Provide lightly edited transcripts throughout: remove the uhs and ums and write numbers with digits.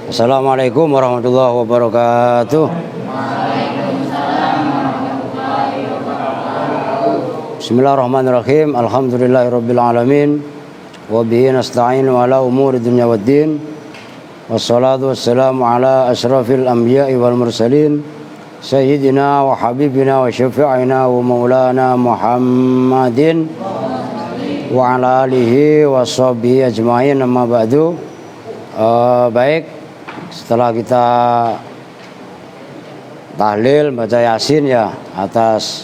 Assalamualaikum warahmatullahi wabarakatuh. Bismillahirrahmanirrahim. Alhamdulillahirabbil alamin. Wa bihi nasta'inu ala umuri dunya waddin. Wassalatu wassalamu ala asyrafil anbiya'i wal mursalin. Sayyidina wa habibina wa syafi'ina wa maulana Muhammadin wa ala alihi wa sahbihi ajma'in, amma ba'du. Baik, setelah kita tahlil baca yasin ya atas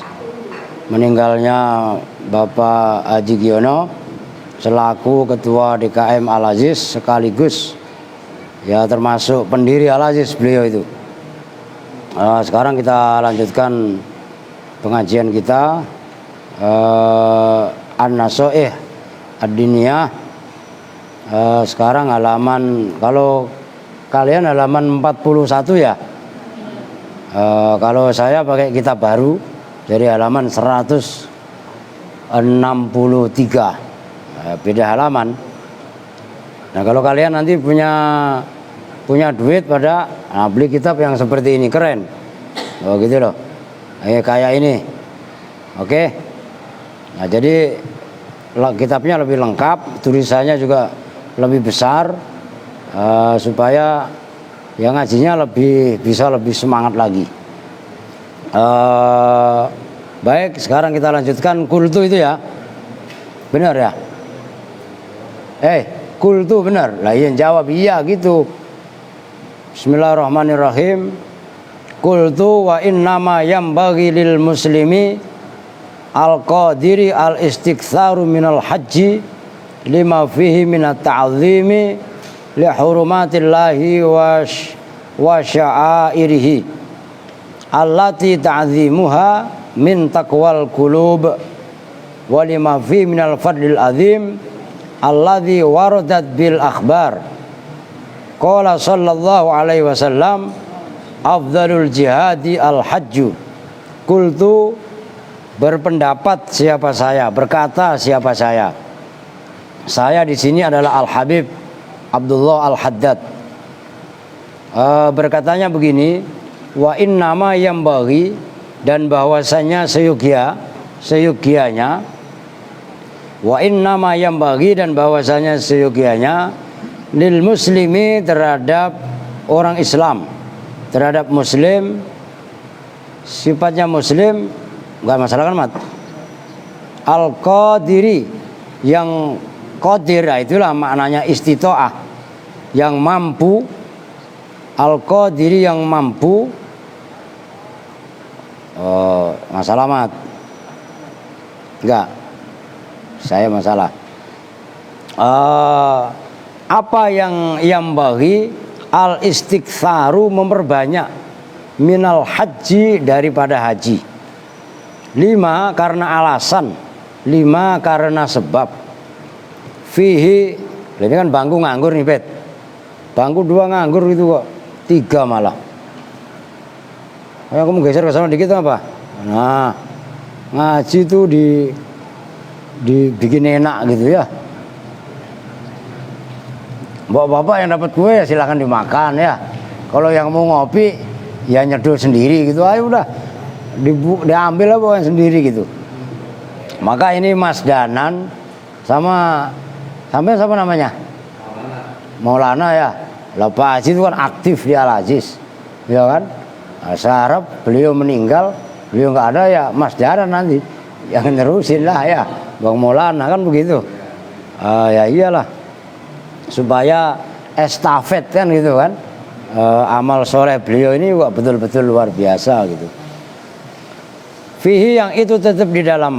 meninggalnya Bapak Haji Giono selaku Ketua DKM Al-Aziz sekaligus ya termasuk pendiri Al-Aziz beliau itu. Sekarang kita lanjutkan pengajian kita An-Nasoih Ad-Diniyah. Sekarang halaman, kalau kalian halaman 41 ya. Kalau saya pakai kitab baru dari halaman 163. Beda halaman. Nah, kalau kalian nanti punya duit pada beli kitab yang seperti ini, keren. Oh gitu loh. Kayak ini. Oke. Nah, jadi kitabnya lebih lengkap, tulisannya juga lebih besar, supaya yang ngajinya bisa lebih semangat lagi. Baik, sekarang kita lanjutkan kultu itu ya. Benar ya? Kultu benar. Lah iya jawab iya gitu. Bismillahirrahmanirrahim. Kultu wa innama yambaghi lil muslimi al-qadiri al-istiktsaru minal haji lima fihi minat ta'zimi li hurumatillahi wa sya'airihi allati ta'zimuha min taqwal qulub wa lima fihi minal fadlil azim alladhi waradat bil akhbar. Qala sallallahu alaihi wasallam afdalul jihadi al hajju. Qultu, berpendapat siapa saya, berkata siapa saya. Saya di sini adalah Al-Habib Abdullah Al-Haddad. Berkatanya begini, wa innama yambaghi, dan bahwasanya seyogianya, wa innama yambaghi, dan bahwasanya seyogianya lil muslimi, terhadap orang Islam, terhadap muslim, sifatnya muslim, enggak masalah kan mat, al-qadiri, yang qadir, itulah maknanya istitoah, yang mampu, al-qadiri, yang mampu. Masalah mat? Enggak, saya masalah. Apa yang bagi al-istiktsaru, memperbanyak, minal haji, daripada haji. 5 karena alasan, 5 karena sebab. Fihi, ini kan bangku nganggur nih Bet, bangku 2 nganggur gitu kok, 3 malah. Ayo kamu geser ke sana dikit apa? Nah, ngaji tuh dibikin enak gitu ya. Bapak-bapak yang dapat kue ya silahkan dimakan ya. Kalau yang mau ngopi ya nyedul sendiri gitu. Ayo udah diambil apa yang sendiri gitu. Maka ini Mas Danan sama sampai siapa namanya? Maulana ya. Lah Pak Haji itu kan aktif di Al-Aziz, ya kan? Nah, saya harap beliau meninggal, beliau nggak ada ya Mas Danan nanti yang nerusin lah ya, Bang Maulana kan begitu. Ya iyalah, supaya estafet kan gitu kan. Amal soleh beliau ini juga betul-betul luar biasa gitu. Fihi, yang itu tetap di dalam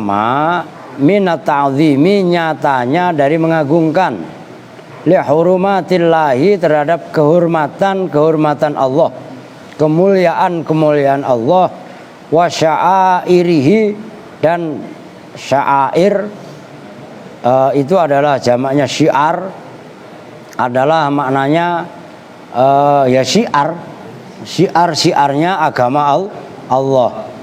minat ta'zimi, nyatanya dari mengagungkan, li hurumatillahi, terhadap kehormatan Allah, kemuliaan Allah, wa sya'airihi, dan sya'air itu adalah jamaknya syiar, adalah maknanya ya syiarnya agama Allah.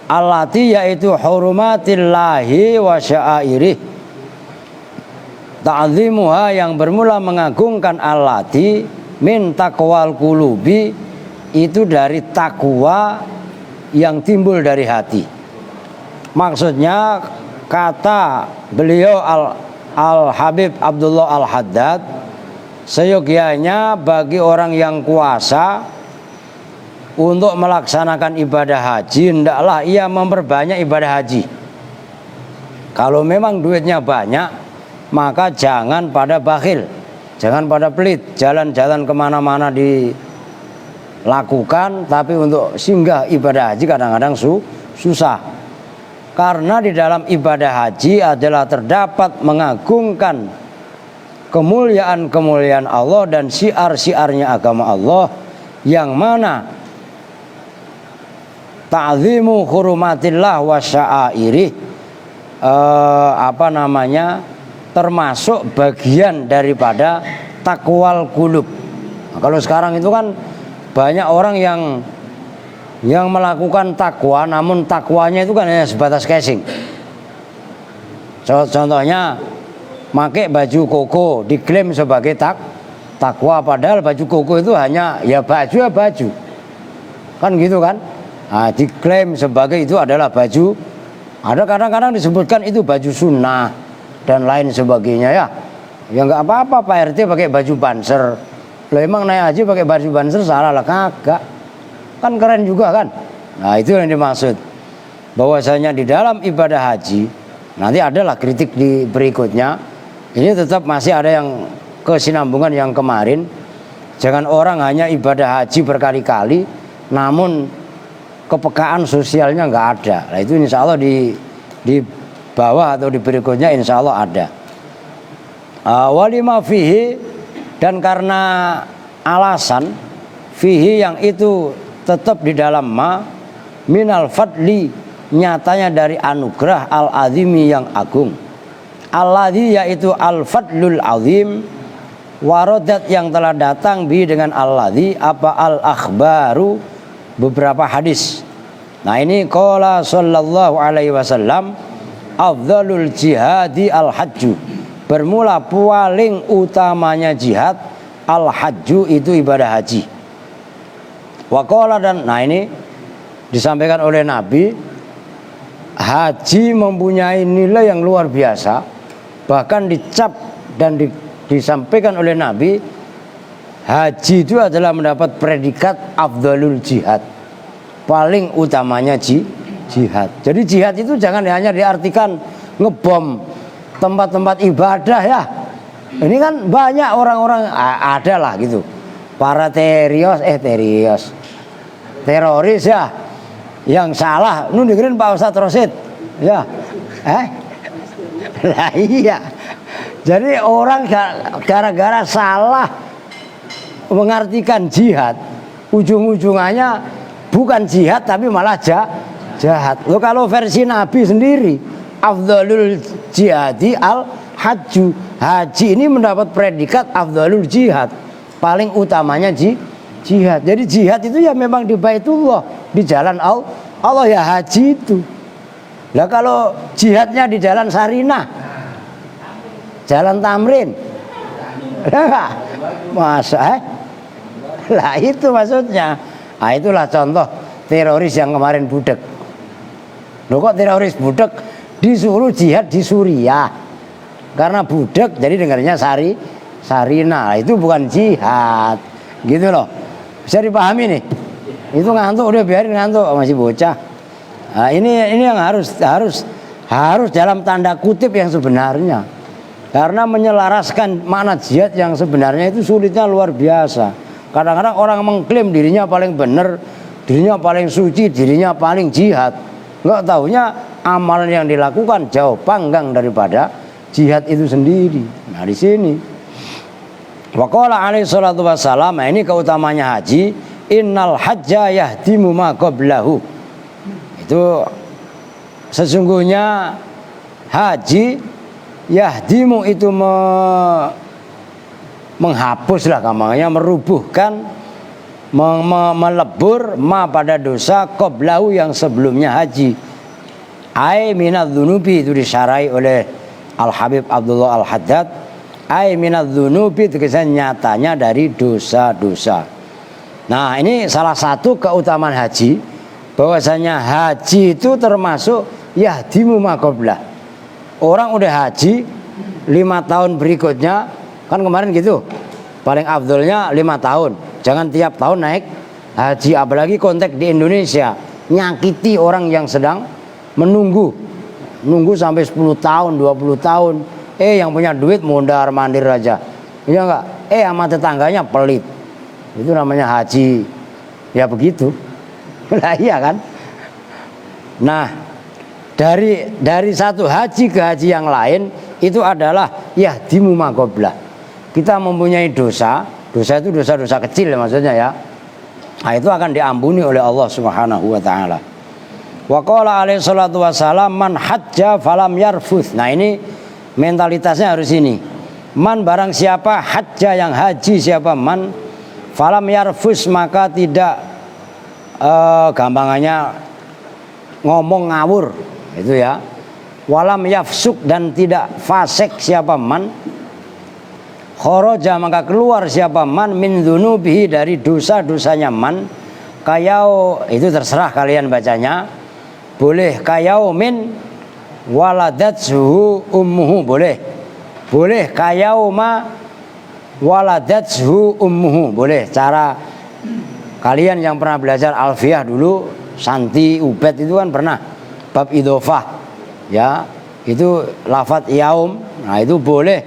Allati, yaitu hurumatillahi wa sya'airih, ta'zimuha, yang bermula mengagungkan allati, min taqwal qulubi, itu dari takwa yang timbul dari hati. Maksudnya kata beliau Al Habib Abdullah Al Haddad, seyogianya bagi orang yang kuasa untuk melaksanakan ibadah haji, hendaklah ia memperbanyak ibadah haji. Kalau memang duitnya banyak, maka jangan pada bakhil, jangan pada pelit, jalan-jalan kemana-mana dilakukan, tapi untuk singgah ibadah haji kadang-kadang susah. Karena di dalam ibadah haji adalah terdapat mengagungkan kemuliaan-kemuliaan Allah dan syiar-syiarnya agama Allah, yang mana ta'zimu hurumatillah wa sya'airih, termasuk bagian daripada takwal qulub. Nah, kalau sekarang itu kan banyak orang yang melakukan takwa, namun takwanya itu kan hanya sebatas casing. Contohnya pakai baju koko diklaim sebagai takwa, padahal baju koko itu hanya ya baju kan gitu kan. Nah, diklaim sebagai itu adalah baju. Ada kadang-kadang disebutkan itu baju sunnah dan lain sebagainya ya. Ya nggak apa-apa Pak RT pakai baju banser. Lo emang naik haji pakai baju banser salah lah? Kagak. Kan keren juga kan. Nah itu yang dimaksud, bahwasanya di dalam ibadah haji nanti adalah kritik di berikutnya. Ini tetap masih ada yang kesinambungan yang kemarin. Jangan orang hanya ibadah haji berkali-kali, namun kepekaan sosialnya nggak ada. Nah itu insya Allah di bawah atau di berikutnya insya Allah ada. Walima fihi, dan karena alasan fihi yang itu tetap di dalam minal fadli, nyatanya dari anugerah al-azimi yang agung. Alladzi yaitu al-fadlul azim, warodat yang telah datang bi dengan alladzi apa al-akhbaru, beberapa hadis. Nah ini qala sallallahu alaihi wasallam, afdalul jihadi al-hajju, bermula paling utamanya jihad, al-hajju itu ibadah haji. Waqala, dan nah ini disampaikan oleh Nabi, haji mempunyai nilai yang luar biasa. Bahkan dicap dan disampaikan oleh Nabi, haji itu adalah mendapat predikat afdalul jihad, paling utamanya jihad. Jadi jihad itu jangan hanya diartikan ngebom tempat-tempat ibadah ya. Ini kan banyak orang-orang ada lah gitu, para teroris ya, yang salah nu dengerin Pak Ustadz Rosid ya, lah iya. Jadi orang gara-gara salah mengartikan jihad, ujung-ujungannya bukan jihad tapi malah jahat. Lo kalau versi Nabi sendiri, afdalul jihadi al-hajju, haji ini mendapat predikat afdalul jihad, paling utamanya jihad. Jadi jihad itu ya memang di Baitullah, di jalan Allah ya haji itu. Lah kalau jihadnya di jalan Sarinah, jalan Tamrin, masa lah itu maksudnya. Nah itulah contoh teroris yang kemarin budek. Loh kok teroris budek disuruh jihad di Suriah, karena budek jadi dengarnya Sarinah. Itu bukan jihad gitu loh. Bisa dipahami nih. Itu ngantuk, udah biarin ngantuk, masih bocah. Nah, ini yang harus dalam tanda kutip yang sebenarnya. Karena menyelaraskan makna jihad yang sebenarnya itu sulitnya luar biasa. Kadang-kadang orang mengklaim dirinya paling benar, dirinya paling suci, dirinya paling jihad. Nggak taunya amalan yang dilakukan jauh panggang daripada jihad itu sendiri. Nah di sini waqala alaihi salatu wassalam, ini keutamanya haji, innal hajja yahdimu ma qablahu. Itu sesungguhnya haji yahdimu itu menghapus lah gampangnya, merubuhkan, melebur ma pada dosa qablahu yang sebelumnya haji. Ai minadz dzunubi, itu disyarai oleh Al Habib Abdullah Al Haddad. ai minadz-dzunubi, tegese nyatanya dari dosa-dosa. Nah, ini salah satu keutamaan haji, bahwasanya haji itu termasuk yahdimu maqablah. Orang udah haji 5 tahun berikutnya, kan kemarin gitu, paling afdolnya 5 tahun, jangan tiap tahun naik haji. Apalagi konteks di Indonesia, nyakiti orang yang sedang nunggu sampai 10 tahun 20 tahun. Yang punya duit mondar mandir aja, iya enggak? Sama tetangganya pelit. Itu namanya haji. Ya begitu. Lah iya kan? Nah, dari satu haji ke haji yang lain itu adalah yahdimu maqablah. Kita mempunyai dosa itu dosa-dosa kecil ya, maksudnya ya. Nah, itu akan diampuni oleh Allah Subhanahu wa taala. Wa qala alaihi salatu wassalam man hajja falam yarfuth. Nah, ini mentalitasnya harus ini. Man, barang siapa hajja, yang haji siapa, man falam yarfus, maka tidak gampangannya ngomong ngawur itu ya. Walam yafsuk, dan tidak fasik siapa, man kharaja, maka keluar siapa, man min dzunubihi, dari dosa-dosanya, man kayau, itu terserah kalian bacanya. Boleh kayau min waladathu ummuhu, boleh kayauma waladathu ummuhu, boleh. Cara kalian yang pernah belajar alfiyah dulu, Santi, Ubed itu kan pernah bab idhofah ya, itu lafadz yaum. Nah, itu boleh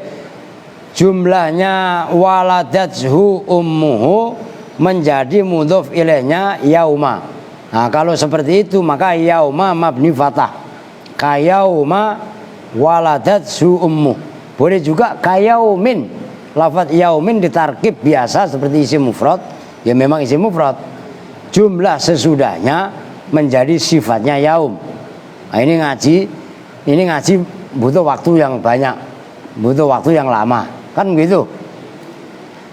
jumlahnya waladathu ummuhu menjadi mudhof ilaihnya yauma. Nah, kalau seperti itu maka yauma mabni fathah, kayauma waladathu ummu. Boleh juga kayaumin, lafadz yaumin ditarkib biasa seperti isim mufrad, ya memang isim mufrad, jumlah sesudahnya menjadi sifatnya yaum. Nah, ini ngaji butuh waktu yang banyak, butuh waktu yang lama, kan begitu.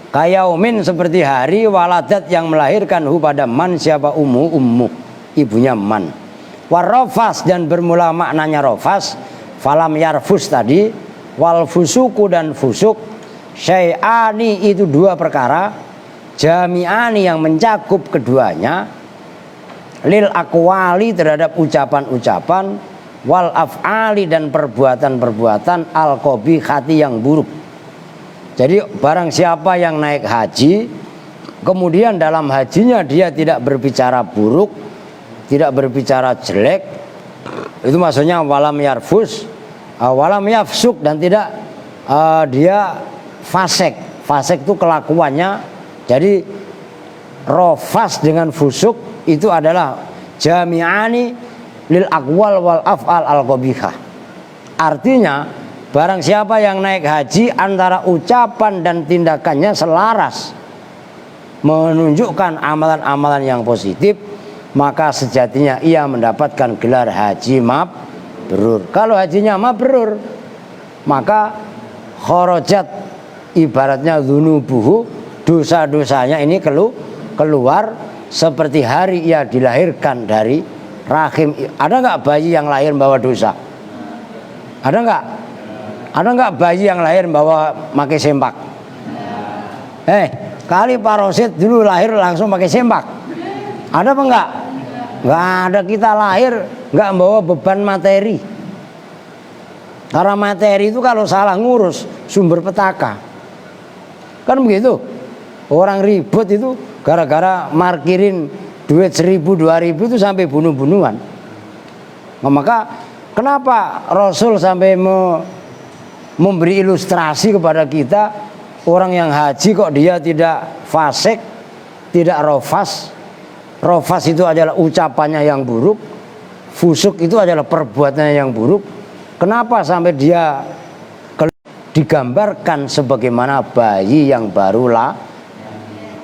Kayaumin seperti hari, waladat yang melahirkan hu pada man siapa, ummu ibunya man. Warrofas, dan bermula maknanya rofas, falam yarfus tadi, wal fusuku, dan fusuk, syai'ani, itu dua perkara, jami'ani yang mencakup keduanya, lil akwali, terhadap ucapan-ucapan, wal af'ali, dan perbuatan-perbuatan, al qabihati, yang buruk. Jadi barang siapa yang naik haji, kemudian dalam hajinya dia tidak berbicara buruk, tidak berbicara jelek, itu maksudnya walam yarfus, walam yafsuk, dan tidak dia fasik. Fasik itu kelakuannya. Jadi rofas dengan fusuk itu adalah jami'ani lil aqwal wal af'al al qabihah. Artinya barang siapa yang naik haji antara ucapan dan tindakannya selaras, menunjukkan amalan-amalan yang positif, maka sejatinya ia mendapatkan gelar haji mabrur. Kalau hajinya mabrur, maka kharajat, ibaratnya dzunubuhu, dosa-dosanya ini keluar seperti hari ia dilahirkan dari rahim. Ada nggak bayi yang lahir bawa dosa? Ada nggak? Ada nggak bayi yang lahir bawa pakai sempak? Kali Pak Rosid dulu lahir langsung pakai sempak. Ada apa enggak? Enggak ada. Kita lahir enggak membawa beban materi. Karena materi itu kalau salah ngurus sumber petaka, kan begitu. Orang ribut itu gara-gara markirin duit 1.000 2.000 itu sampai bunuh-bunuhan. Nah, maka kenapa Rasul sampai memberi ilustrasi kepada kita, orang yang haji kok dia tidak fasik, tidak rofas. Rofas itu adalah ucapannya yang buruk, fusuk itu adalah perbuatannya yang buruk. Kenapa sampai dia digambarkan sebagaimana bayi yang baru lahir?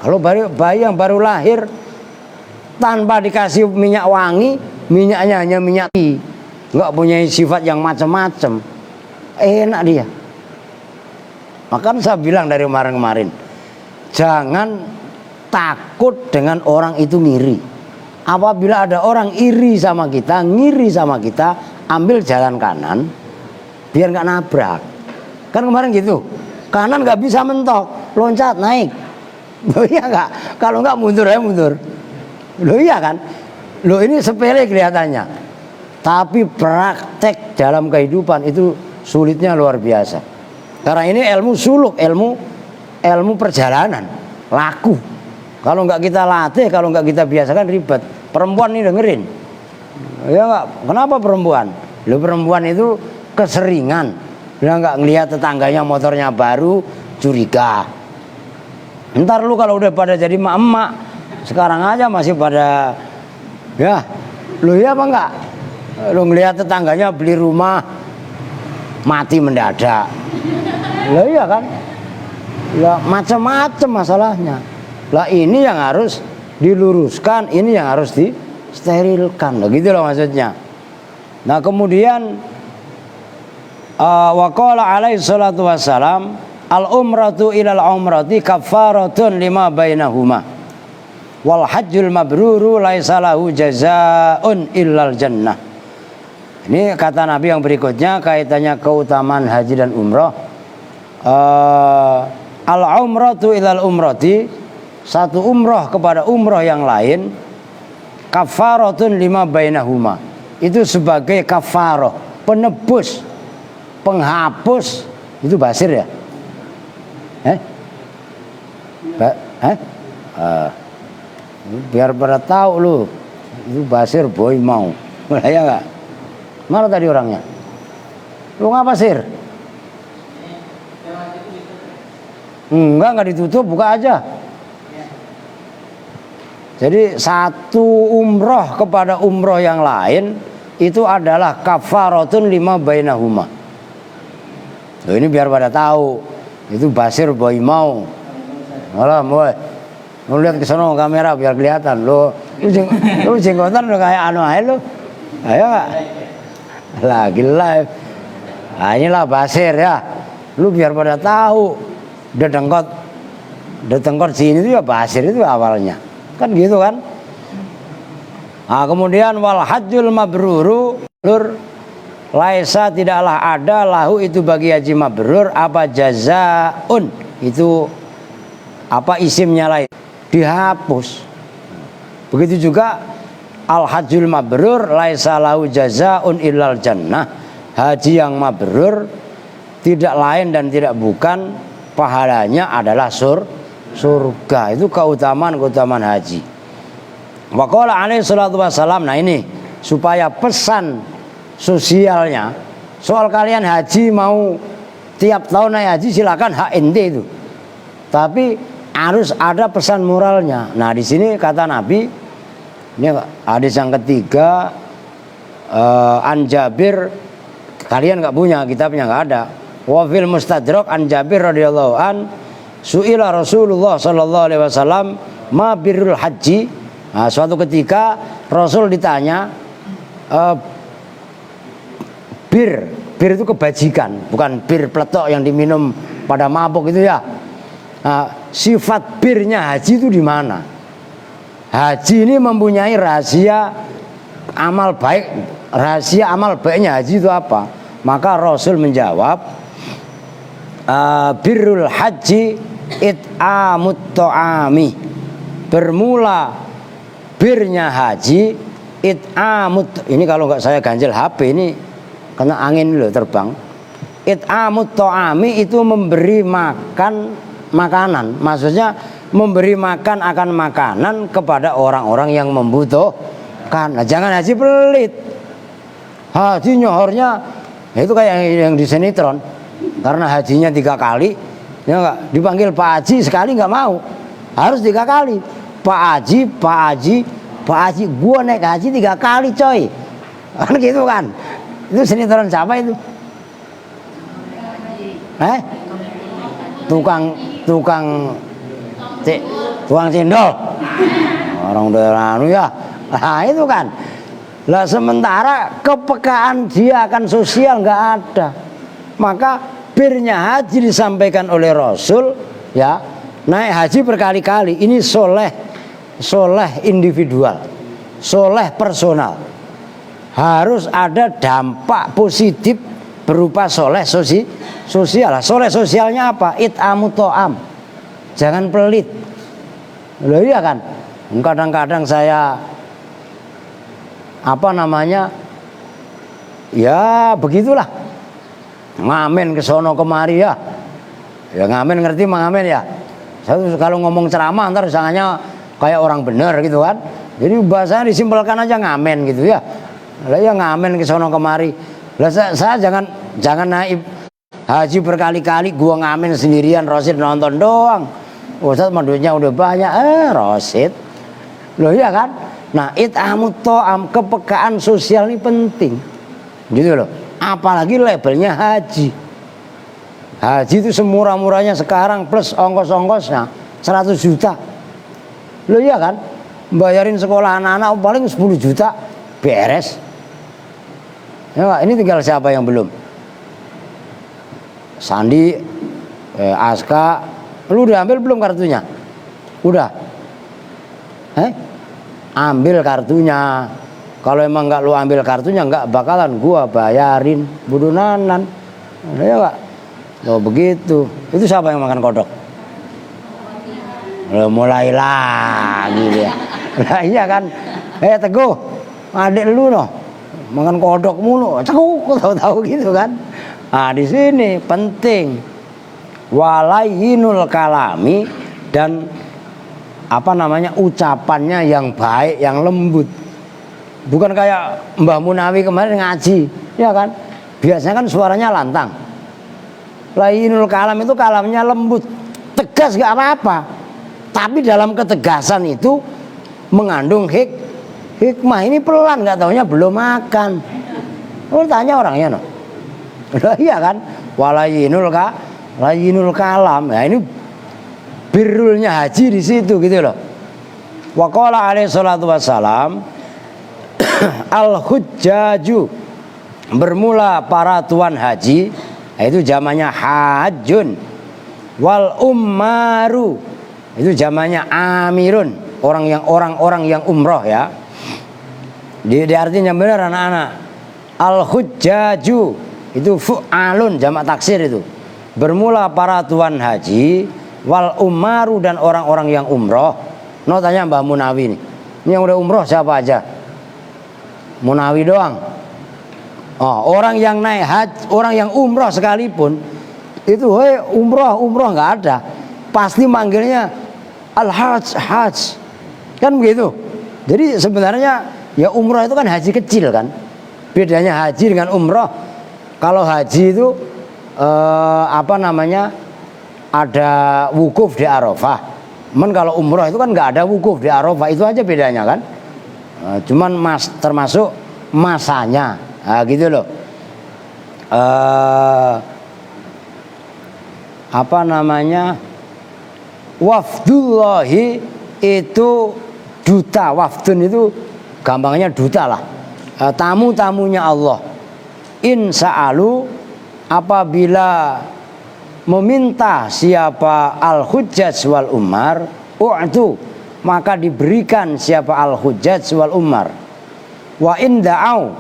Kalau bayi yang baru lahir tanpa dikasih minyak wangi, minyaknya hanya minyak tea, nggak punya sifat yang macam-macam, enak dia. Maka saya bilang dari kemarin-kemarin, jangan takut dengan orang itu ngiri. Apabila ada orang iri sama kita, ngiri sama kita, ambil jalan kanan biar nggak nabrak. Kan kemarin gitu, kanan nggak bisa mentok, loncat naik. Loh iya nggak? Kalau nggak mundur ya mundur. Loh iya kan? Loh ini sepele kelihatannya, tapi praktek dalam kehidupan itu sulitnya luar biasa. Karena ini ilmu suluk, ilmu perjalanan, laku. Kalau nggak kita latih, kalau nggak kita biasakan ribet. Perempuan ini dengerin, ya nggak? Kenapa perempuan? Loh perempuan itu keseringan, dia nggak ngelihat tetangganya motornya baru, curiga. Ntar lu kalau udah pada jadi emak-emak, sekarang aja masih pada, ya, lu ya apa enggak? Lu ngelihat tetangganya beli rumah, mati mendadak. Lah iya kan? Lah macam-macam masalahnya. Lah ini yang harus diluruskan, ini yang harus disterilkan. Lah gitu loh maksudnya. Nah kemudian waqala alaihi salatu wassalam, al umratu ilal umrati kafaratun lima bainahuma wal hajjul mabruru laisa lahu jazaa'un illal jannah. Ini kata Nabi yang berikutnya kaitannya keutamaan haji dan umrah. Al umratu ilal umrati, satu umrah kepada umrah yang lain, kafaratun lima bainahuma, itu sebagai kafarah, penebus, penghapus. Itu basir ya? Biar pada tahu lu, itu basir boy mau. Ya enggak? Mana tadi orangnya? Lu ngapa sir? Enggak ditutup, buka aja. Jadi satu umroh kepada umroh yang lain itu adalah kafaratun lima bainahuma. Loh ini biar pada tahu, itu basir boy mau. Malah boy, lu lihat ke sono kamera biar kelihatan. Lu jenggotan lu kayak anu aja lu. Ayo enggak? Lagi live. Nah inilah basir ya. Lu biar pada tahu. Detengkot sini itu ya basir itu awalnya. Kan gitu kan? Nah kemudian wal hajjul mabruru lur laisa tidaklah ada lahu itu bagi haji mabrur apa jazaun, itu apa isimnya lain dihapus. Begitu juga al hajjul mabrur laisa lahu jazaun illal jannah, haji yang mabrur tidak lain dan tidak bukan pahalanya adalah surga. Itu keutamaan haji. Waqala alaihi salatu wassalam. Nah ini supaya pesan sosialnya, soal kalian haji mau tiap tahun naik haji silakan, hak ente itu. Tapi harus ada pesan moralnya. Nah di sini kata Nabi, ini hadis yang ketiga, an Jabir, kalian nggak punya kitabnya, nggak ada. Wa fil mustadrak an Jabir radhiyallahu an su'ila Rasulullah sallallahu alaihi wasallam ma birrul haji. Nah, suatu ketika Rasul ditanya, bir itu kebajikan, bukan bir peletok yang diminum pada mabuk itu ya. Nah, sifat birnya haji itu di mana? Haji ini mempunyai rahasia amal baik. Rahasia amal baiknya haji itu apa? Maka Rasul menjawab, birrul haji it'amut ta'ami. Bermula birnya haji it'amut, ini kalau nggak saya ganjil HP ini kena angin loh terbang. It'amut ta'ami itu memberi makan makanan, maksudnya memberi makan akan makanan kepada orang-orang yang membutuhkan. Nah, jangan haji pelit. Haji nyohornya itu kayak yang di sinetron. Karena hajinya 3 kali, ya enggak, dipanggil Pak Haji sekali nggak mau, harus 3 kali. Pak Haji, gua naik haji 3 kali coy, kan gitu kan? Itu sinetron siapa itu? Tukang cendol, orang udah anu ya. Nah itu kan. Lah sementara kepekaan dia akan sosial nggak ada. Maka birnya haji disampaikan oleh Rasul ya, naik haji berkali-kali ini soleh individual, soleh personal, harus ada dampak positif berupa soleh sosial. Soleh sosialnya apa? It'amu to'am, jangan pelit. Loh iya kan? Kadang-kadang saya apa namanya, ya begitulah, ngamen ke sono kemari ya ngamen, ngerti ngamen ya. Saya kalau ngomong ceramah ntar sangatnya kayak orang bener gitu kan. Jadi bahasanya disimpelkan aja ngamen gitu ya. Lah ya ngamen ke sono kemari. Lah saya jangan naib haji berkali-kali, gua ngamen sendirian, Rosid nonton doang. Ustaz duitnya udah banyak, Rosid. Loh iya kan? Nah, it'amu to'am, kepekaan sosial ini penting. Gitu loh. Apalagi labelnya haji. Haji itu semurah-murahnya sekarang plus ongkos-ongkosnya 100 juta. Loh iya kan? Bayarin sekolah anak-anak paling 10 juta beres. Ya Pak, ini tinggal siapa yang belum? Sandi, Aska, lu udah ambil belum kartunya? Udah? Ambil kartunya. Kalau emang nggak lu ambil kartunya, nggak bakalan gua bayarin budunanan. Ya Pak? Oh begitu. Itu siapa yang makan kodok? Lo mulai lagi dia. Nah iya kan. Teguh, adik lu noh makan kodok mulu. Teguh, tahu-tahu gitu kan. Nah di sini penting walayyinul kalami, dan apa namanya, ucapannya yang baik, yang lembut. Bukan kayak Mbah Munawi kemarin ngaji, ya kan? Biasanya kan suaranya lantang. Layyinul kalam itu kalamnya lembut, tegas gak apa-apa. Tapi dalam ketegasan itu mengandung hikmah. Ini pelan, gak taunya belum makan. Lu tanya orangnya no. Iya kan? Layyinul kalam. Ya ini birrulnya haji di situ gitu loh. Wa qala alaihi salatu wassalam al-hujjaju, bermula para tuan haji, itu zamannya hajun. Wal ummaru, itu zamannya amirun, orang yang umroh ya. Di artinya benar anak-anak. Al-hujjaju itu fu'alun, jamak taksir itu. Bermula para tuan haji, wal ummaru, dan orang-orang yang umroh. No, tanya Mbah Munawi nih. Ini yang udah umroh siapa aja? Munawi doang. Oh, orang yang naik haji, orang yang umroh sekalipun itu umroh nggak ada, pasti manggilnya al-hajj, kan begitu. Jadi sebenarnya ya umroh itu kan haji kecil kan. Bedanya haji dengan umroh, kalau haji itu apa namanya, ada wukuf di Arafah. Kalau umroh itu kan nggak ada wukuf di Arafah, itu aja bedanya kan. Cuman termasuk masanya, gitu loh. Apa namanya, wafdullahi itu duta. Wafdun itu gampangnya duta lah, tamu-tamunya Allah. Insa'alu, apabila meminta siapa al-hujjaj wal ummar, u'tu, maka diberikan siapa al-hujjaj wal ummar. Wa in da'au,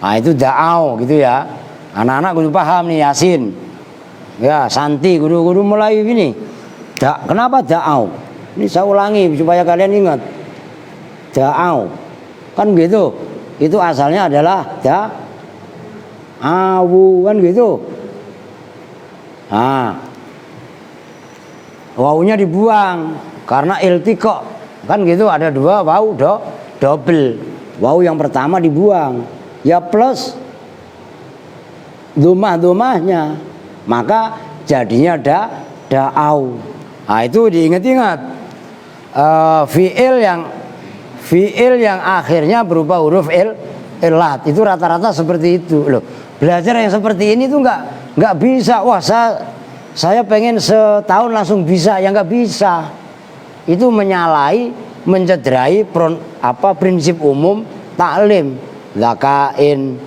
nah itu da'au gitu ya. Anak-anak kudu paham nih, Yasin ya, Santi kudu mulai ini. Kenapa da'au? Ini saya ulangi supaya kalian ingat. Da'au kan gitu, itu asalnya adalah da'awu kan gitu. Nah, wawunya dibuang karena iltiqa kan gitu, ada dua wawu double. Wawu yang pertama dibuang ya, plus domah-domahnya, maka jadinya da'au. Nah itu diingat-ingat. Fi'il yang akhirnya berupa huruf illat itu rata-rata seperti itu loh. Belajar yang seperti ini tuh nggak bisa. Wah saya pengen setahun langsung bisa, ya nggak bisa. Itu mencederai prinsip umum taklim. Zakain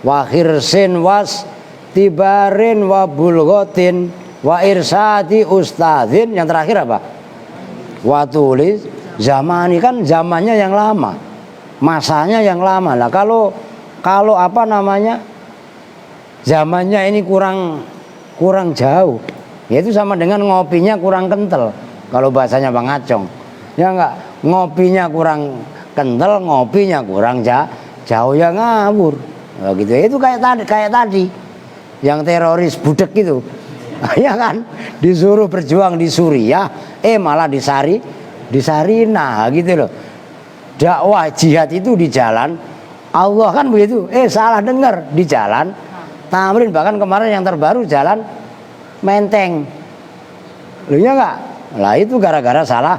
wa khirsin was tibarin wa bulghatin wa irsati ustadzin. Yang terakhir apa? Wa tulis zamani, kan zamannya yang lama, masanya yang lama lah. Kalau apa namanya, zamannya ini kurang jauh. Yaitu sama dengan ngopinya kurang kental. Kalau bahasanya Bang Acong. Ya enggak, ngopinya kurang kental, ngopinya kurang jauh, ya ngawur. Nah, gitu. Itu kayak tadi yang teroris budek gitu. Ya kan, disuruh berjuang di Suriah, malah di Sarinah gitu loh. Dakwah jihad itu di jalan Allah kan begitu. Salah dengar, di jalan Tamrin. Bahkan kemarin yang terbaru jalan Menteng. Loh ya enggak? Lah itu gara-gara salah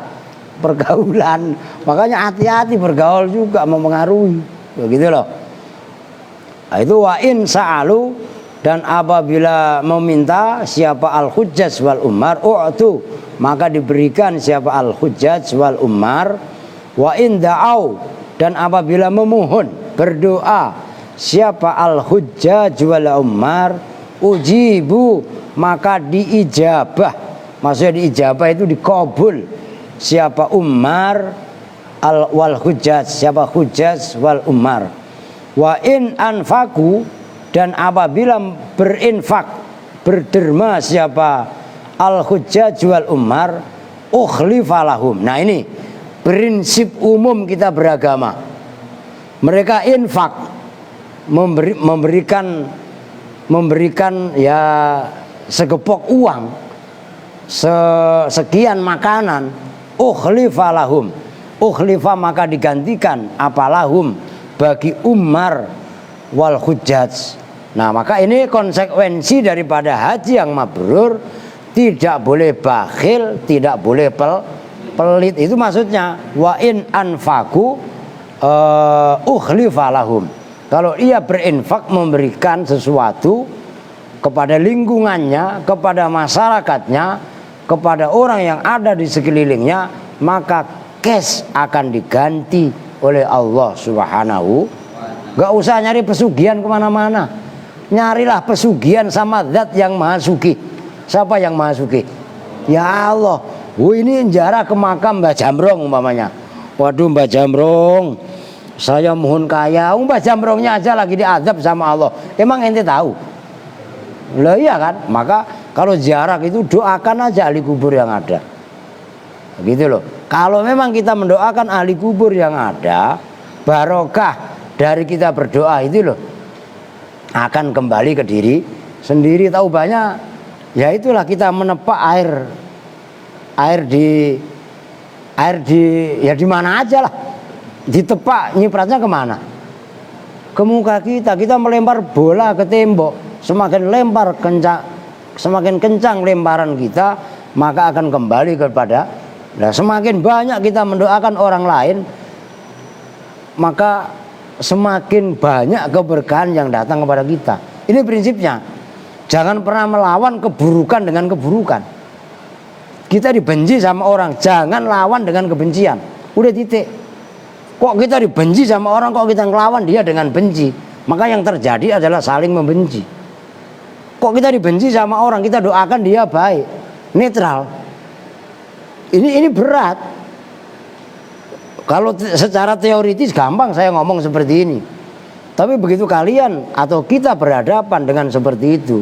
pergaulan. Makanya hati-hati bergaul juga mempengaruhi. Begitu loh. Nah, itu wa in sa'alu, dan apabila meminta siapa al-hujjaj wal ummar u'tu, maka diberikan siapa al-hujjaj wal ummar. Wa in da'au, dan apabila memohon berdoa siapa al-hujjaj wal ummar ujibu, maka diijabah. Maksudnya diijabah itu dikabul siapa ummar wal hujjaj, siapa hujjaj wal ummar. Wa in anfaku, dan apabila berinfak berderma siapa al hujjaj wal ummar ukhlifalahum. Nah ini prinsip umum kita beragama. Mereka infak, memberikan ya segepok uang, sekian makanan, ukhlifalahum, ukhlifa maka digantikan apalahum bagi ummar wal hujjaj. Nah maka ini konsekuensi daripada haji yang mabrur, tidak boleh bakhil, tidak boleh pelit. Itu maksudnya wa in anfaku ukhlifalahum. Kalau ia berinfak, memberikan sesuatu kepada lingkungannya, kepada masyarakatnya, kepada orang yang ada di sekelilingnya, maka cash akan diganti oleh Allah Subhanahu. Gak usah nyari pesugihan kemana-mana, nyarilah pesugihan sama zat yang maha sugih. Siapa yang maha sugih? Ya Allah. Ini jarak ke makam Mbah Jamrong umpamanya. Waduh Mbah Jamrong, saya mohon kaya. Mbah Jamrongnya aja lagi diazab sama Allah. Emang ente tahu? Lah iya kan? Maka kalau jarak itu doakan aja ahli kubur yang ada. Gitu loh. Kalau memang kita mendoakan ahli kubur yang ada, barokah dari kita berdoa itu loh akan kembali ke diri sendiri. Tahu banyak. Ya itulah kita menepak air di ya di mana aja lah, ditepak, nyipratnya kemana? Ke muka kita. Kita melempar bola ke tembok, semakin kencang lemparan kita, maka akan kembali kepada. Nah semakin banyak kita mendoakan orang lain, maka semakin banyak keberkahan yang datang kepada kita. Ini prinsipnya. Jangan pernah melawan keburukan dengan keburukan. Kita dibenci sama orang, jangan lawan dengan kebencian. Udah titik. Kok kita dibenci sama orang, kok kita ngelawan dia dengan benci? Maka yang terjadi adalah saling membenci. Kok kita dibenci sama orang, kita doakan dia baik, netral. Ini berat. Kalau secara teoritis gampang saya ngomong seperti ini. Tapi begitu kalian atau kita berhadapan dengan seperti itu,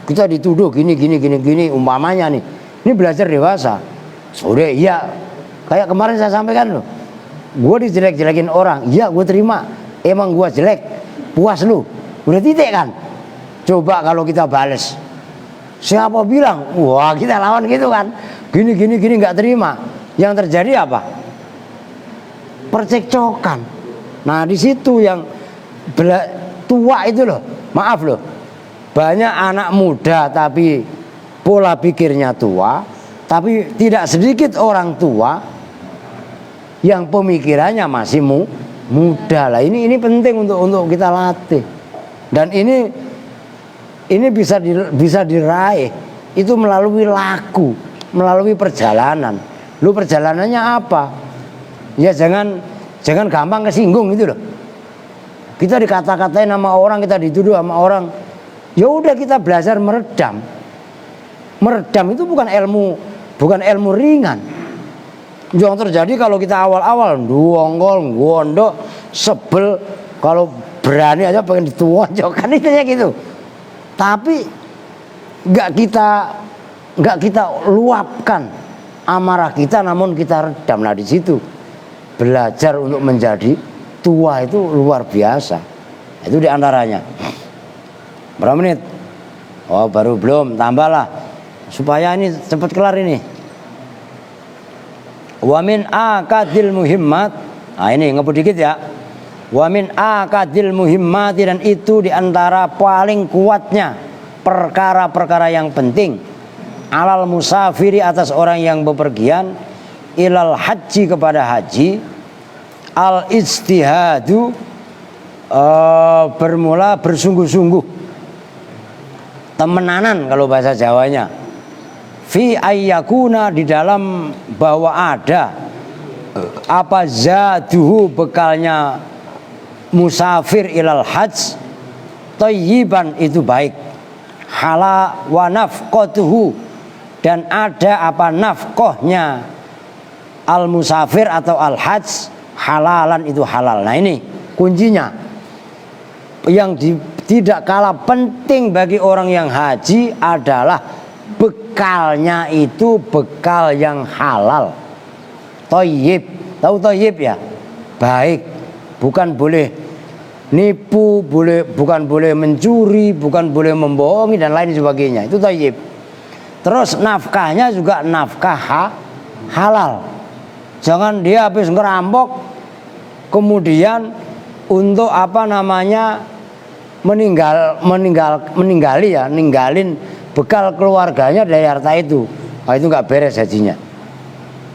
kita dituduh gini umpamanya nih. Ini belajar dewasa. Sudah iya. Kayak kemarin saya sampaikan loh. Gue dijelek-jelekin orang. Iya gue terima. Emang gue jelek. Puas lu. Udah titik kan. Coba kalau kita bales. Siapa bilang? Wah kita lawan gitu kan. Gini gak terima. Yang terjadi apa? Percekcokan. Nah di situ yang tua itu loh. Maaf loh. Banyak anak muda tapi pola pikirnya tua, tapi tidak sedikit orang tua yang pemikirannya masih muda lah. Ini penting untuk kita latih. Dan ini bisa diraih itu melalui laku, melalui perjalanan. Lu perjalanannya apa? Ya jangan gampang kesinggung gitu loh. Kita dikata-katain sama orang, kita dituduh sama orang. Ya udah kita belajar meredam. Meredam itu bukan ilmu ringan. Yang terjadi kalau kita awal-awal duongkol, gondok, sebel, kalau berani aja pengen ditonjok kan intinya gitu. tapi nggak kita luapkan amarah kita, namun kita redam. Nah di situ belajar untuk menjadi tua itu luar biasa. Itu diantaranya. Berapa menit? Oh baru belum, tambahlah supaya ini cepat kelar ini. Wa min akadil muhimmat. Nah ini ngebut dikit ya. Wa min akadil muhimmat, dan itu diantara paling kuatnya perkara-perkara yang penting alal musafiri, atas orang yang bepergian, ilal haji, kepada haji, al ijtihadu, bermula bersungguh-sungguh, temenanan kalau bahasa Jawanya, fi ayyakuna, di dalam bahwa ada apa zaduhu, bekalnya musafir ilal hajj, thayyiban, itu baik, hala wa nafqatuhu, dan ada apa nafkohnya al musafir atau al hajj, halalan, itu halal. Nah ini kuncinya yang tidak kalah penting bagi orang yang haji adalah bekalnya itu bekal yang halal, thayyib. Tahu thayyib ya? Baik, bukan boleh nipu, bukan boleh mencuri, bukan boleh membohongi dan lain sebagainya. Itu thayyib. Terus nafkahnya juga nafkah halal. Jangan dia habis ngerampok kemudian untuk ninggalin bekal keluarganya dari harta itu. Nah, itu nggak beres hajinya.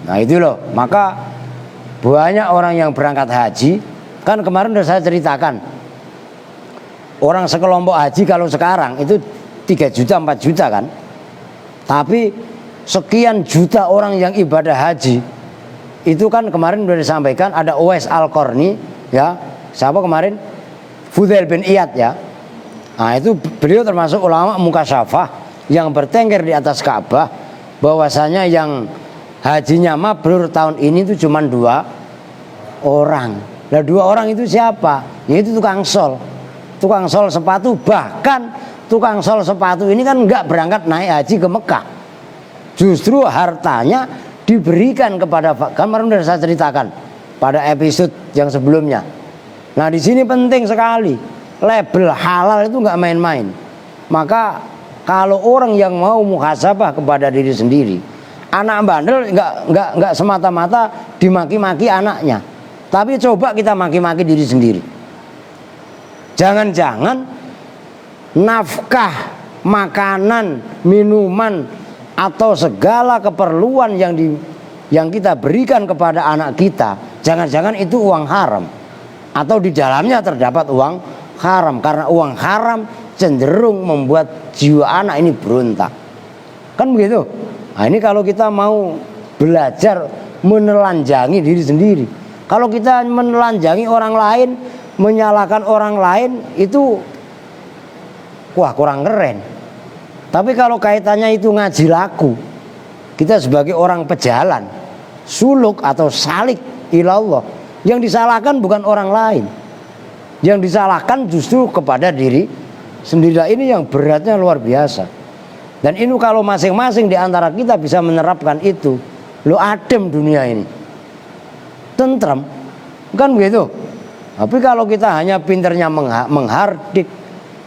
Nah itu loh, maka banyak orang yang berangkat haji. Kan kemarin sudah saya ceritakan, orang sekelompok haji kalau sekarang itu 3 juta 4 juta kan. Tapi sekian juta orang yang ibadah haji itu kan kemarin sudah disampaikan, ada Uwais Al-Qarni ya. Siapa kemarin? Fudail bin Iyad ya. Nah itu beliau termasuk ulama mukasyafah yang bertengger di atas Ka'bah bahwasanya yang hajinya mabrur tahun ini itu cuma 2 orang. Nah 2 orang itu siapa? Yaitu tukang sol sepatu. Bahkan tukang sol sepatu ini kan nggak berangkat naik haji ke Mekah, justru hartanya diberikan kepada, kemarin sudah saya ceritakan pada episode yang sebelumnya. Nah di sini penting sekali, label halal itu nggak main-main. Maka kalau orang yang mau muhasabah kepada diri sendiri, anak bandel nggak semata-mata dimaki-maki anaknya, tapi coba kita maki-maki diri sendiri. Jangan-jangan nafkah, makanan, minuman, atau segala keperluan yang kita berikan kepada anak kita, jangan-jangan itu uang haram, atau di dalamnya terdapat uang haram. Karena uang haram cenderung membuat jiwa anak ini berontak. Kan begitu? Nah ini kalau kita mau belajar menelanjangi diri sendiri. Kalau kita menelanjangi orang lain, menyalahkan orang lain, itu wah kurang keren. Tapi kalau kaitannya itu ngaji laku, kita sebagai orang pejalan, suluk atau salik ilallah, yang disalahkan bukan orang lain, yang disalahkan justru kepada diri sendiri. Ini yang beratnya luar biasa. Dan ini kalau masing-masing di antara kita bisa menerapkan itu, lo adem dunia ini, tentrem, kan begitu. Tapi kalau kita hanya pinternya menghardik,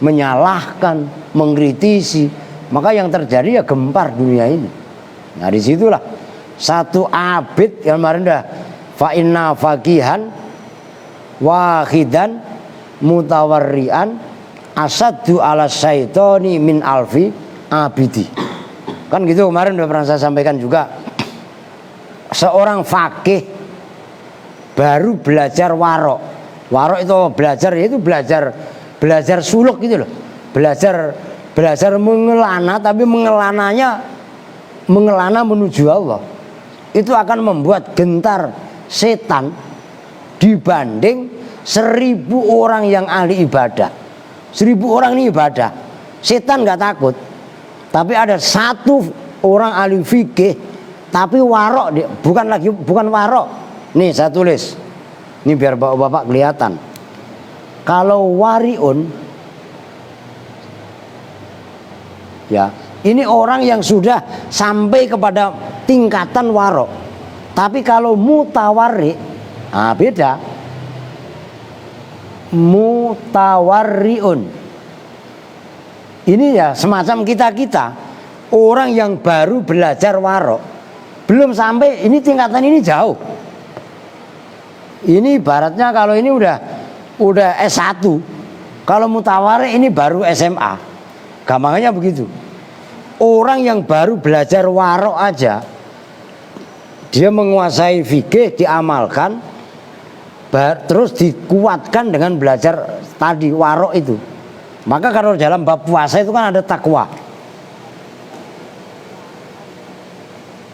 menyalahkan, mengkritisi, maka yang terjadi ya gempar dunia ini. Nah disitulah satu abid yang kemarin dah, fa inna faqihan wahidan mutawarrian asaddu ala syaitoni min alfi abidi. Kan gitu kemarin udah pernah saya sampaikan juga. Seorang fakih baru belajar warok. Warok itu belajar, yaitu belajar suluk gitu loh. Belajar mengelana, tapi mengelana menuju Allah. Itu akan membuat gentar setan dibanding 1000 orang yang ahli ibadah. 1000 orang ini ibadah, setan nggak takut. Tapi ada 1 orang ahli fikih, tapi warok, bukan warok. Nih saya tulis, ini biar bapak-bapak kelihatan. Kalau wariun Ya, ini orang yang sudah sampai kepada tingkatan warok. Tapi kalau mutawarri, nah beda. Mutawarriun. Ini ya semacam kita-kita, orang yang baru belajar warok, belum sampai, ini tingkatan ini jauh. Ini ibaratnya kalau ini udah S1. Kalau mutawarri ini baru SMA. Gampangnya begitu. Orang yang baru belajar warok aja, dia menguasai fikih, diamalkan, terus dikuatkan dengan belajar tadi warok itu. Maka kalau dalam bab puasa itu kan ada takwa.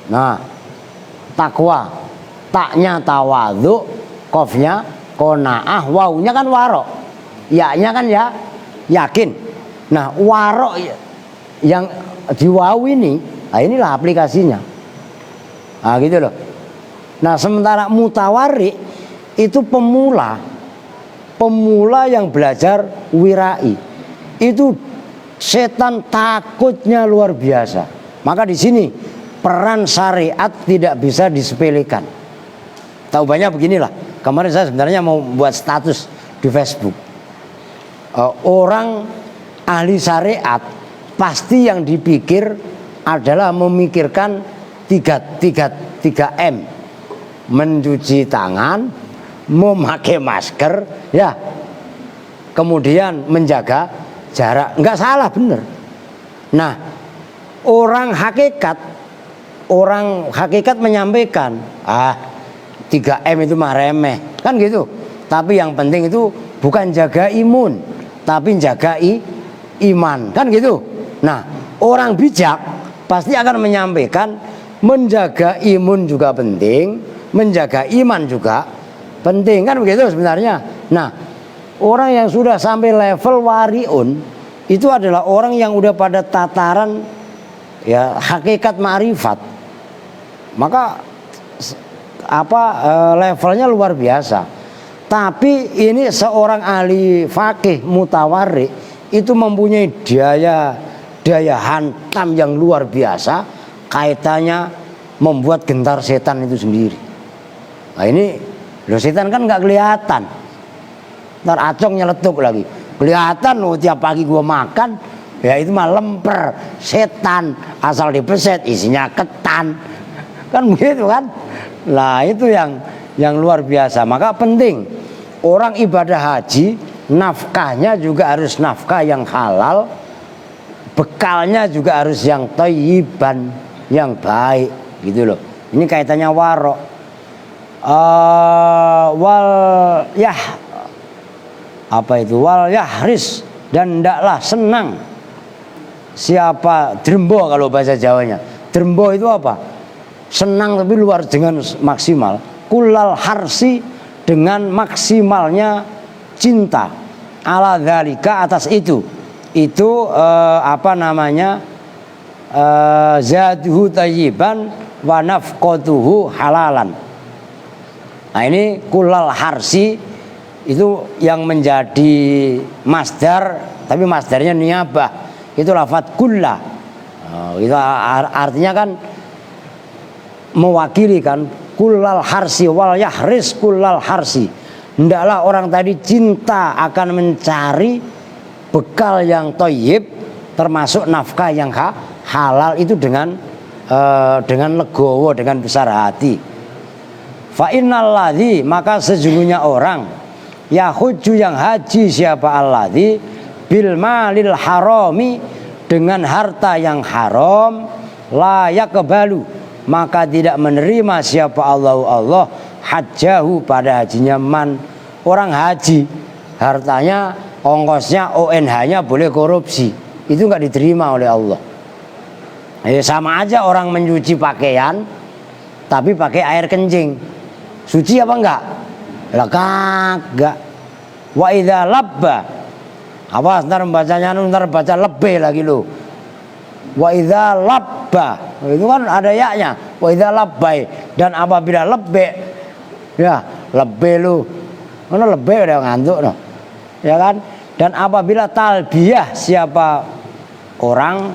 Nah, takwa, taknya tawadhu, qofnya qanaah, wawunya kan warok, ya-nya kan ya yakin. Nah, warok yang di wawu ini, nah inilah aplikasinya. Nah gitu loh. Nah sementara mutawarri itu pemula yang belajar wirai, itu setan takutnya luar biasa. Maka di sini peran syariat tidak bisa disepelekan. Tahu banyak beginilah. Kemarin saya sebenarnya mau buat status di Facebook. Orang ahli syariat pasti yang dipikir adalah memikirkan 3M. Mencuci tangan, memakai masker, ya. Kemudian menjaga jarak. Enggak salah, benar. Nah, orang hakikat menyampaikan, 3M itu mah remeh, kan gitu. Tapi yang penting itu bukan jaga imun, tapi jaga iman, kan gitu. Nah, orang bijak pasti akan menyampaikan menjaga imun juga penting, menjaga iman juga penting, kan begitu sebenarnya. Nah, orang yang sudah sampai level wariun itu adalah orang yang udah pada tataran ya hakikat ma'rifat. Maka levelnya luar biasa. Tapi ini seorang ahli fakih mutawarri itu mempunyai daya hantam yang luar biasa, kaitannya membuat gentar setan itu sendiri. Nah ini loh, setan kan nggak kelihatan, ntar acong nyeletuk lagi kelihatan loh. Tiap pagi gua makan ya itu mah lemper setan, asal dipeset isinya ketan, kan begitu kan. Nah itu yang luar biasa. Maka penting orang ibadah haji, nafkahnya juga harus nafkah yang halal, bekalnya juga harus yang thayyiban, yang baik, gitu loh. Ini kaitannya warok. Wal yahris, dan ndaklah senang siapa drembo kalau bahasa Jawanya. Drembo itu apa? Senang tapi luar dengan maksimal. Kullal harsi, dengan maksimalnya cinta. Ala dzalika, atas itu zaduhu thayyiban wa nafqatuhu halalan. Nah ini kullal harsi itu yang menjadi masdar, tapi masdarnya niyabah, itu lafadz kulla. Itu artinya kan mewakili kan, kullal harsi wal yahris kullal harsi. Hendaklah orang tadi cinta akan mencari bekal yang thayyib, termasuk nafkah yang halal itu dengan legowo, dengan besar hati. Fa innal ladzi, maka sesungguhnya orang yahujju yang haji siapa alladzi bil malil harami, dengan harta yang haram, la yaqbalu, maka tidak menerima siapa Allah hajjahu, pada hajinya man. Orang haji hartanya ongkosnya ONH-nya boleh korupsi, itu nggak diterima oleh Allah. Sama aja orang mencuci pakaian tapi pakai air kencing, suci apa enggak? Lah kagak. Wa idza labba, awas ntar bacanya ntar baca lebih lagi lu. Wa idza labba, itu kan ada yaknya. Wa idza labbai, dan apabila lebih, ya lebih lu, mana lebih udah ngantuk no, ya kan. Dan apabila talbiyah siapa orang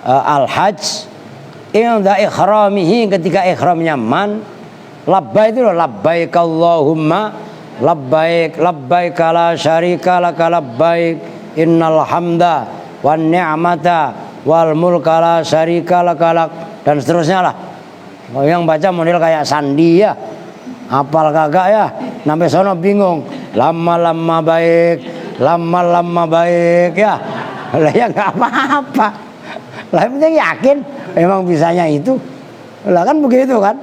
al-hajj inda ikhramihi, ketika ikhramnya man. Labbaik itu loh, labbaik Allahumma labbaik, labbaik la syarika laka labbaik, innal hamda wan ni'mata wal mulka la syarika laka, dan seterusnya lah. Yang baca model kayak Sandi ya, apal kagak ya, sampai sono bingung. Lama baik, lama baik ya. Lah ya nggak apa-apa. Lah yang penting yakin memang bisanya itu. Lah kan begitu kan.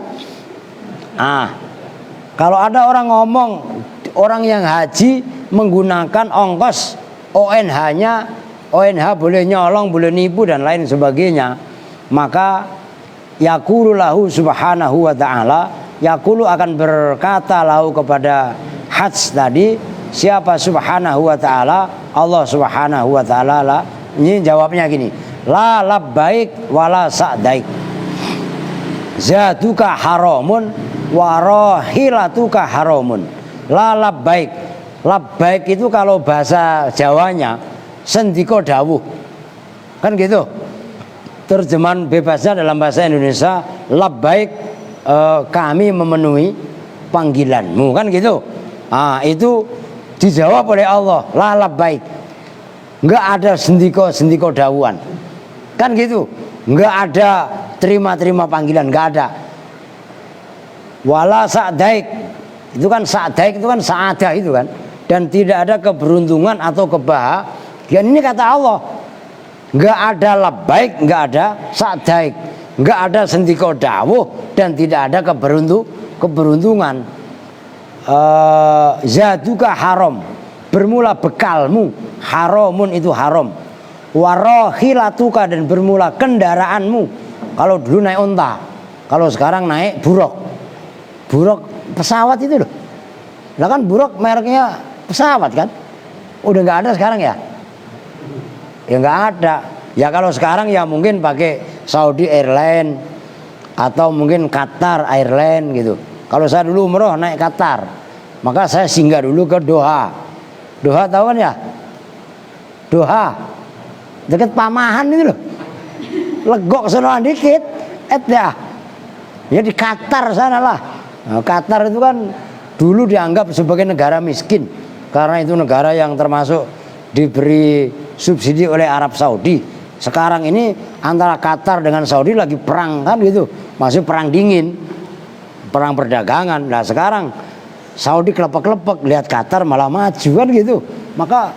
Kalau ada orang ngomong orang yang haji menggunakan ongkos ONH-nya, ONH boleh nyolong, boleh nipu dan lain sebagainya, maka yaqulu lahu subhanahu wa ta'ala, yaqulu akan berkata lahu kepada hajj tadi, siapa subhanahu wa ta'ala? Allah subhanahu wa ta'ala lah. Ini jawabnya gini, la labbaik wala sa'daik, zatuka haramun warahilatuka haramun. La labbaik, labbaik itu kalau bahasa Jawanya sendiko dawuh, kan gitu. Terjemahan bebasnya dalam bahasa Indonesia, labbaik, kami memenuhi panggilanmu, kan gitu. Itu dijawab oleh Allah, la labbaik. Enggak ada sendiko dawuhan, kan gitu. Enggak ada terima panggilan, enggak ada. Wala sa'daik, itu kan sa'daik itu kan sa'adah itu kan, dan tidak ada keberuntungan atau kebahagiaan. Ini kata Allah, nggak ada labbaik, nggak ada sa'daik, nggak ada sendiko dawuh, dan tidak ada keberuntungan. Zaduka haram, bermula bekalmu, haramun itu haram. Warahilatuka, dan bermula kendaraanmu. Kalau dulu naik unta, kalau sekarang naik buruk pesawat itu loh. Lah kan buruk mereknya pesawat kan, udah nggak ada sekarang ya. Ya nggak ada. Ya kalau sekarang ya mungkin pakai Saudi Airline atau mungkin Qatar Airline gitu. Kalau saya dulu umroh naik Qatar, maka saya singgah dulu ke Doha. Doha tahu kan ya? Doha dekat Pamahan itu loh. Legok sana dikit, dah. Ya di Qatar sana lah. Nah, Qatar itu kan dulu dianggap sebagai negara miskin karena itu negara yang termasuk diberi subsidi oleh Arab Saudi. Sekarang ini antara Qatar dengan Saudi lagi perang kan gitu, masih perang dingin, perang perdagangan. Nah sekarang Saudi kelepek-kelepek, lihat Qatar malah maju kan gitu. Maka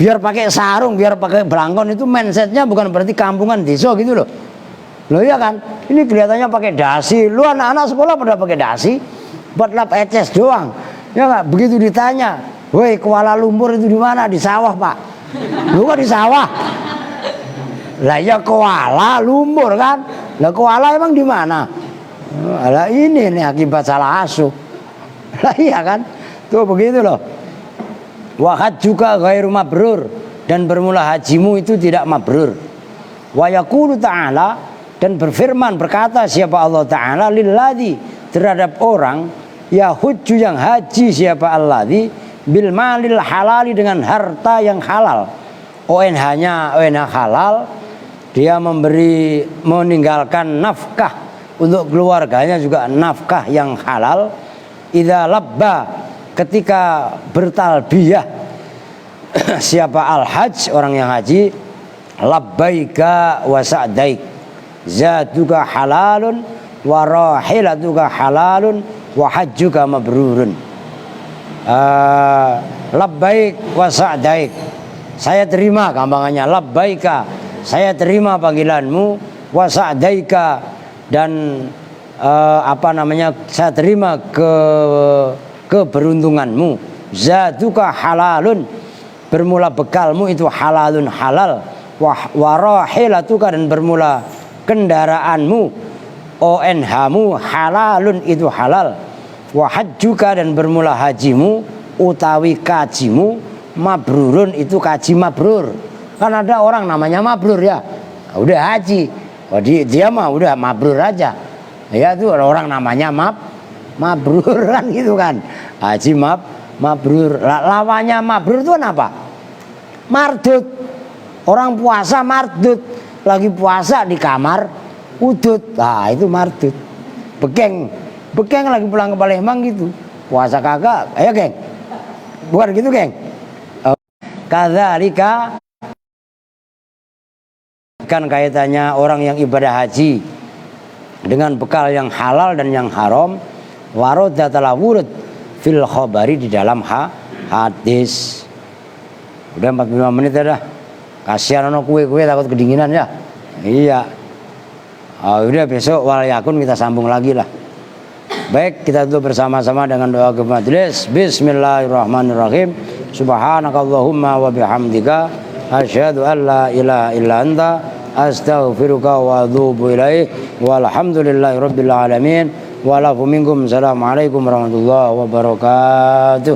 biar pakai sarung, biar pakai belangkon, itu mindsetnya bukan berarti kampungan desa gitu loh. Loh iya kan, ini kelihatannya pakai dasi. Lu anak-anak sekolah pada pakai dasi buat lap eces doang, ya nggak? Begitu ditanya, woi Kuala Lumpur itu di mana? Di sawah pak. Lu kok di sawah? Lah ya Kuala Lumpur kan. Lah Kuala emang di mana? Lah ini nih akibat salah asuh. Lah iya kan, tuh begitu loh. Wahad juga ghairu mabrur, dan bermula hajimu itu tidak mabrur. Wa yaqulu ta'ala, dan berfirman berkata siapa Allah Ta'ala, lilladzi, terhadap orang yahujju yang haji, siapa alladzi bil malil halali, dengan harta yang halal. ONH-nya ONH halal, dia meninggalkan nafkah untuk keluarganya juga nafkah yang halal. Idza labba, ketika bertalbiyah siapa al-hajj, orang yang haji, labbaika wa sa'daik, zatuka halalun wa rahilatuka halalun wa hajjuka mabrurun. Labbaik wa sa'daik, saya terima, gampangannya labbaika, saya terima panggilanmu, wa sa'daika, dan saya terima keberuntunganmu. Zatuka halalun, bermula bekalmu itu halalun halal. Wa rahilatuka, dan bermula kendaraanmu, ONH-mu, halalun itu halal. Wa hajjuka, dan bermula hajimu utawi kajimu, mabrurun itu kaji mabrur. Kan ada orang namanya mabrur ya, udah haji, dia mah udah mabrur aja. Ya itu orang namanya mabrur kan gitu kan. Haji mabrur. Lawannya mabrur itu apa? Mardut. Orang puasa mardut, lagi puasa di kamar udut. Nah, itu mardut. Bekeng lagi pulang ke Palembang gitu. Puasa kagak, ayo geng. Bukan gitu geng. Kadzalika kan kaitannya orang yang ibadah haji dengan bekal yang halal dan yang haram, waroda talawurud fil khobari di dalam hadis. Udah 45 menit ya dah. Kasihan ono kue takut kedinginan ya. Iya. Udah besok wal yakun kita sambung lagi lah. Baik, kita tutup bersama-sama dengan doa ke majelis. Bismillahirrahmanirrahim. Subhanakallahumma wa bihamdika asyhadu an la ilaha illa anta astaghfiruka wa atubu ilaik. Walhamdulillahirabbil alamin. Wa lakum minkum. Assalamualaikum warahmatullahi wabarakatuh.